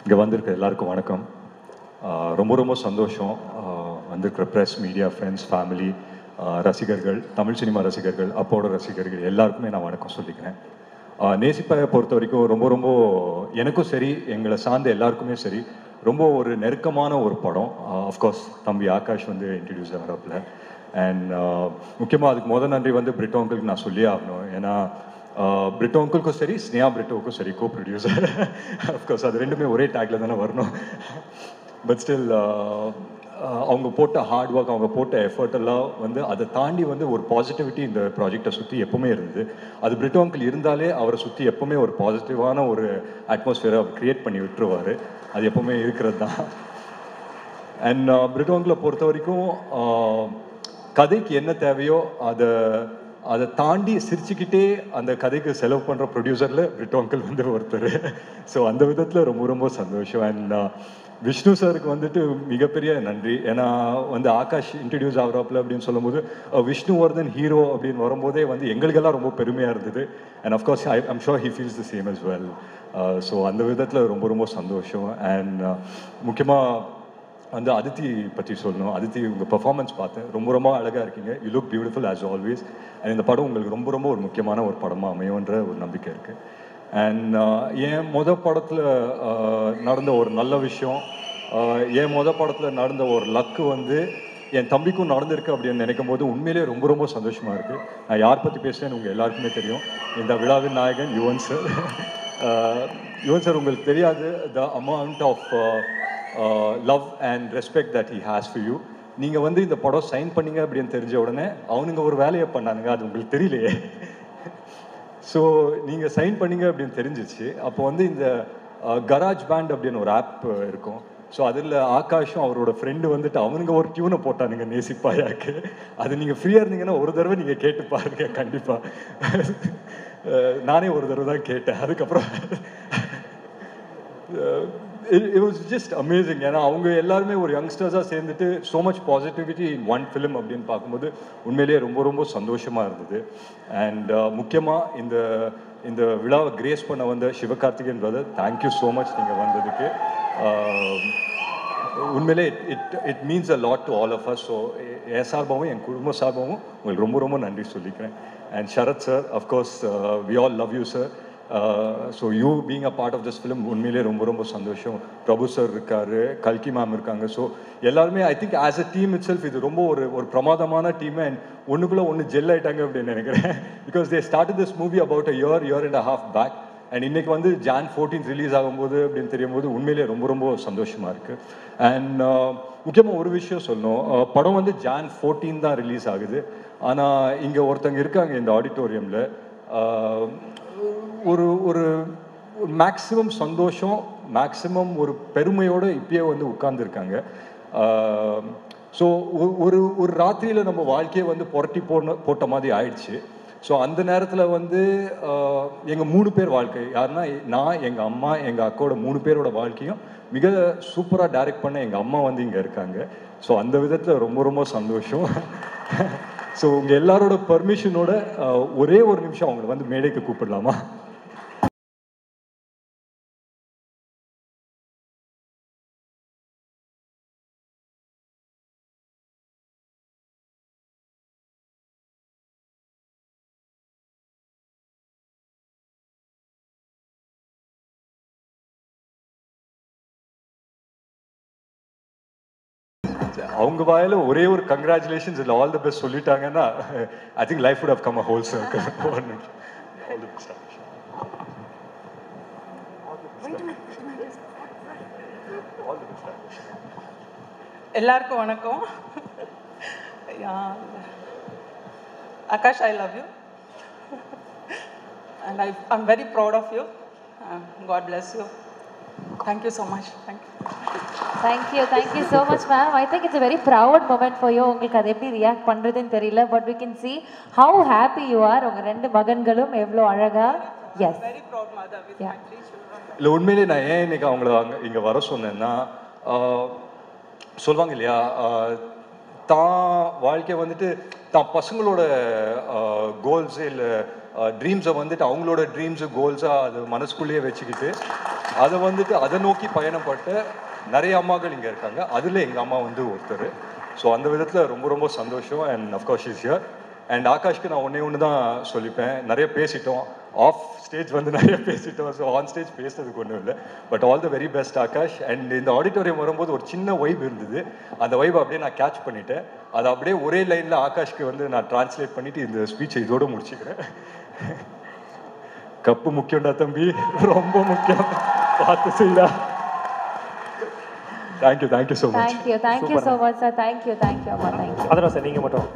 இங்கே வந்திருக்க எல்லாருக்கும் வணக்கம். ரொம்ப ரொம்ப சந்தோஷம். வந்திருக்கிற ப்ரெஸ், மீடியா, ஃப்ரெண்ட்ஸ், ஃபேமிலி, ரசிகர்கள், தமிழ் சினிமா ரசிகர்கள், அப்போட ரசிகர்கள் எல்லாருக்குமே நான் வணக்கம் சொல்லிக்கிறேன். நேசிப்பாயை பொறுத்த வரைக்கும் ரொம்ப ரொம்ப எனக்கும் சரி, எங்களை சார்ந்த எல்லாருக்குமே சரி, ரொம்ப ஒரு நெருக்கமான ஒரு படம். அஃப்கோர்ஸ் தம்பி ஆகாஷ் வந்து இன்ட்ரடியூஸ் ஆகிறப்பில். அண்ட் முக்கியமாக அதுக்கு முதல் நன்றி வந்து பிரிட்டோ அங்கிளுக்கு நான் சொல்லியே ஆகணும். ஏன்னா பிரிட்டோ அங்கிளுக்கும் சரி, ஸ்னேஹா பிரிட்டோவுக்கும் சரி, கோ ப்ரொடியூசர். அஃப்கோர்ஸ் அது ரெண்டுமே ஒரே டேக்கில் தானே வரணும். பட் ஸ்டில் அவங்க போட்ட ஹார்ட் ஒர்க், அவங்க போட்ட எஃபர்ட் எல்லாம் வந்து அதை தாண்டி வந்து ஒரு பாசிட்டிவிட்டி இந்த ப்ராஜெக்டை சுற்றி எப்பவுமே இருந்தது. அது பிரிட்டோ அங்கிள் இருந்தாலே அவரை சுற்றி எப்பவுமே ஒரு பாசிட்டிவான ஒரு அட்மாஸ்ஃபியரை அவர் க்ரியேட் பண்ணி விட்டுருவார். அது எப்பவுமே இருக்கிறது தான். அண்ட் பிரிட்டோ அங்கிளை பொறுத்த வரைக்கும் கதைக்கு என்ன தேவையோ அதை தாண்டி சிரிச்சுக்கிட்டே அந்த கதைக்கு செலவு பண்ணுற ப்ரொடியூசரில் பிரிட்டோ அங்கிள் வந்து ஒருத்தர். ஸோ அந்த விதத்தில் ரொம்ப ரொம்ப சந்தோஷம். அண்ட் விஷ்ணு சாருக்கு வந்துட்டு மிகப்பெரிய நன்றி. ஏன்னா வந்து ஆகாஷ் இன்ட்ரடியூஸ் ஆகிறாப்புல அப்படின்னு சொல்லும்போது விஷ்ணுவர்தன் ஹீரோ அப்படின்னு வரும்போதே வந்து எங்களுக்கெல்லாம் ரொம்ப பெருமையாக இருந்தது. And of course I'm sure he feels the same as well. So அந்த விதத்தில் ரொம்ப ரொம்ப சந்தோஷம். அண்ட் முக்கியமாக வந்து அதித்தி பற்றி சொல்லணும். அதித்தி உங்கள் பெர்ஃபார்மன்ஸ் பார்த்தேன், ரொம்ப ரொம்ப அழகாக இருக்கீங்க. You look beautiful as always. And இந்த படம் உங்களுக்கு ரொம்ப ரொம்ப ஒரு முக்கியமான ஒரு படமாக அமையுன்ற ஒரு நம்பிக்கை இருக்குது. அண்ட் என் படத்தில் நடந்த ஒரு நல்ல விஷயம், என் படத்தில் நடந்த ஒரு லக்கு வந்து என் தம்பிக்கும் நடந்திருக்கு அப்படின்னு நினைக்கும் போது உண்மையிலேயே ரொம்ப ரொம்ப சந்தோஷமாக இருக்குது. நான் யார் பற்றி பேசுகிறேன்னு உங்கள் எல்லாருக்குமே தெரியும். இந்த விழாவின் நாயகன் யுவன் சார். யுவன் சார், உங்களுக்கு தெரியாது the amount of love and respect that he has for you. நீங்கள் வந்து இந்த படம் சைன் பண்ணீங்க அப்படின்னு தெரிஞ்ச உடனே அவனுங்க ஒரு வேலையை பண்ணானுங்க, அது உங்களுக்கு தெரியலையே. ஸோ நீங்கள் சைன் பண்ணீங்க அப்படின்னு தெரிஞ்சிச்சு. அப்போ வந்து இந்த கராஜ் பேண்ட் அப்படின்னு ஒரு ஆப் இருக்கும். ஸோ அதில் ஆகாஷும் அவரோட ஃப்ரெண்டு வந்துட்டு அவனுங்க ஒரு டியூனை போட்டானுங்க நேசிப்பாயாக்கு. அது நீங்கள் ஃப்ரீயாக இருந்தீங்கன்னா ஒரு தடவை நீங்கள் கேட்டு பாருங்க கண்டிப்பாக. நானே ஒரு தடவை தான் கேட்டேன். அதுக்கப்புறம் it was just amazing. ஏன்னா அவங்க எல்லாருமே ஒரு யங்ஸ்டர்ஸாக சேர்ந்துட்டு so much positivity in one film அப்படின்னு பார்க்கும்போது உண்மையிலேயே ரொம்ப ரொம்ப சந்தோஷமாக இருந்தது. அண்ட் முக்கியமாக இந்த விழாவை கிரேஸ் பண்ண வந்த Sivakarthikeyan brother, thank you so much நீங்கள் வந்ததுக்கு. உண்மையிலே it means a lot to all of us. So என் சார்பாகவும் என் குடும்ப சார்பாகவும் உங்களுக்கு ரொம்ப ரொம்ப நன்றி சொல்லிக்கிறேன். And Sarath sir, of course we all love you sir. So you being a part of this film உண்மையிலே ரொம்ப ரொம்ப சந்தோஷம். பிரபு சார் இருக்காரு, கல்கி மேம் இருக்காங்க. ஸோ எல்லாருமே I think as a team it self இது ரொம்ப ஒரு பிரமாதமான டீம். அண்ட் ஒன்றுக்குள்ளே ஒன்று ஜெல் ஆகிட்டாங்க அப்படின்னு நினைக்கிறேன். Because they started this movie about a year and a half back. அண்ட் இன்னைக்கு வந்து Jan 14 ரிலீஸ் ஆகும்போது அப்படின்னு தெரியும் போது உண்மையிலே ரொம்ப ரொம்ப சந்தோஷமாக இருக்குது. அண்ட் முக்கியமாக ஒரு விஷயம் சொல்லணும், படம் வந்து Jan 14 தான் ரிலீஸ் ஆகுது. ஆனால் இங்கே ஒருத்தங்க இருக்காங்க இந்த ஆடிட்டோரியமில், ஒரு ஒரு மேக்ஸிமம் சந்தோஷம், மேக்ஸிமம் ஒரு பெருமையோடு இப்பயே வந்து உட்கார்ந்துருக்காங்க. ஸோ ஒரு ராத்திரியில் நம்ம வாழ்க்கையை வந்து புரட்டி போட்ட மாதிரி ஆயிடுச்சு. ஸோ அந்த நேரத்தில் வந்து எங்கள் 3 பேர் வாழ்க்கை, யாருன்னா நான், எங்கள் அம்மா, எங்கள் அக்காவோட 3 பேரோட வாழ்க்கையும் மிக சூப்பராக டைரக்ட் பண்ண எங்கள் அம்மா வந்து இங்கே இருக்காங்க. ஸோ அந்த விதத்தில் ரொம்ப ரொம்ப சந்தோஷம். ஸோ உங்கள் எல்லாரோட பர்மிஷனோட ஒரே ஒரு நிமிஷம் அவங்களை வந்து மேடைக்கு கூப்பிடலாமா? அவங்க வாயில ஒரே ஒரு கங்க்ராச்சுலேஷன்ஸ் இல்லை ஆல் தி பெஸ்ட் சொல்லிட்டாங்கன்னா I think life would have come a whole circle. All the best. எல்லாருக்கும் வணக்கம். Akash, I love you and I'm very proud of you. God bless you. Thank you so much. Thank you so much, ma'am. I think it's a very proud moment for you. உங்களுக்கு அது எப்படி react பண்றதுன்னு தெரியல, but we can see how happy you are. உங்க 2 மகன்களும் எவ்வளோ அழகா. Yes, very proud mother with my 3 children. இல்லை உண்மையிலே நான் ஏன் இன்னைக்கு அவங்கள இங்கே வர சொன்னேன்னா, சொல்லுவாங்க இல்லையா, தான் வாழ்க்கையை வந்துட்டு தான் பசங்களோட கோல்ஸு இல்லை ட்ரீம்ஸை வந்துட்டு அவங்களோட ட்ரீம்ஸு கோல்ஸாக அது மனசுக்குள்ளேயே வச்சுக்கிட்டு அதை வந்துட்டு அதை நோக்கி பயணப்பட்ட நிறைய அம்மாக்கள் இங்கே இருக்காங்க. அதில் எங்கள் அம்மா வந்து ஒருத்தர். ஸோ அந்த விதத்தில் ரொம்ப ரொம்ப சந்தோஷம். And of course is here. And ஆகாஷ்க்கு நான் ஒன்று தான் சொல்லிப்பேன். நிறைய பேசிட்டோம், ஆஃப் ஸ்டேஜ் வந்து நிறைய பேசிட்டோம். ஸோ ஆன் ஸ்டேஜ் பேசுறதுக்கு ஒன்றும் இல்லை. But all the very best Akash. And இந்த ஆடிட்டோரியம் வரும்போது ஒரு சின்ன வைப் இருந்தது. அந்த வைப் அப்படியே நான் கேட்ச் பண்ணிட்டேன். அதை அப்படியே ஒரே லைனில் ஆகாஷ்க்கு வந்து நான் டிரான்ஸ்லேட் பண்ணிவிட்டு இந்த ஸ்பீச்சை இதோடு முடிச்சுக்கிறேன். கப்பு முக்கியம்டா தம்பி, ரொம்ப முக்கியம், பார்த்து செய்யலாம். Thank you so much. Thank you so much sir. Thank you அம்மா. தேங்க்யூ. அதான் சார் நீங்கள் மட்டும்